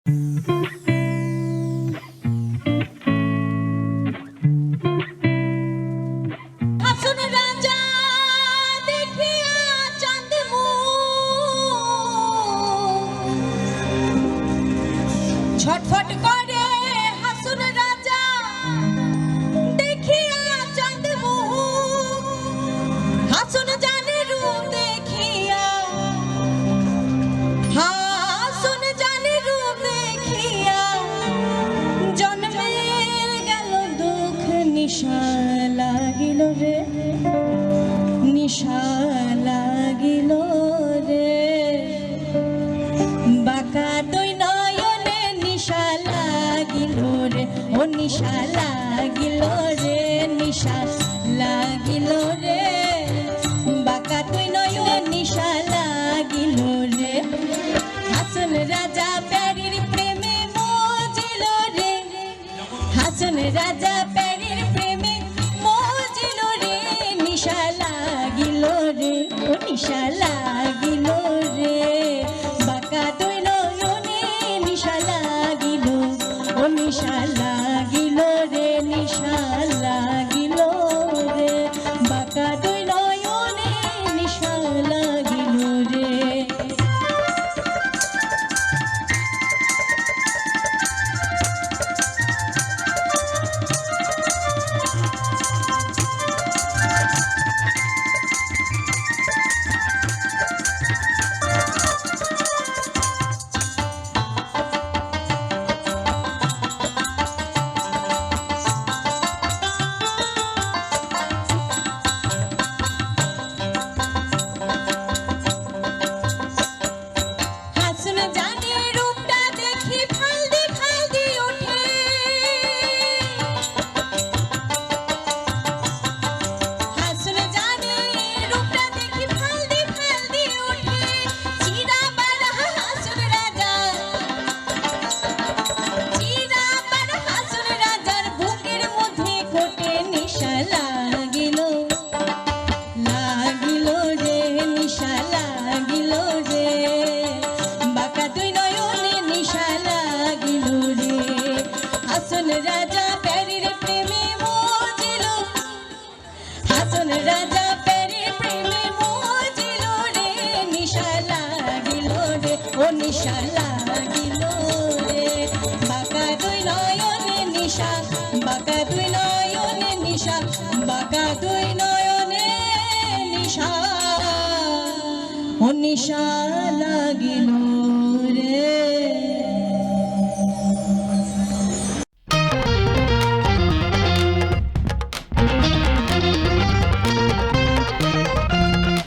ছটফট করে হাসুন রাজা দেখিয়া চাঁদ মুখ, হাসুন জানে রূপ দেখিয়া, হাসুন জানে রূপ দেখিয়া জন্মের গেল দুঃখ। নিশা লাগিল রে, নিশা লাগিল রে, বাঁকা দুই নয়নে নিশা লাগিল রে, ও নিশা লাগিল রে, নিশা লাগিল রে, বাঁকা দুই নয়নে নিশা লাগিল রে। হাসুন রাজা প্যারীর প্রেমে মজিল রে, হাসুন রাজা প্যারীর প্রেমে মজিল রে, নিশা লাগিল রে, ও নিশা লাগিল রে, বাঁকা দুই নয়নে নিশা লাগিল, ও নিশা লাগিল রে, নিশা লাগিল রে, বাঁকা দুই নয়নে নিশা লাগিল রে। রাজা প্যারীর প্রেমে মজিল, হাসুন রাজা প্যারীর প্রেমে মজিল রে, নিশা লাগিল রে, ও নিশা লাগিল রে, বাঁকা দুই নয়নে নিশা, বাঁকা দুই নয়নে নিশা, বাঁকা দুই নয়নে নিশা, ও নিশা লাগিল।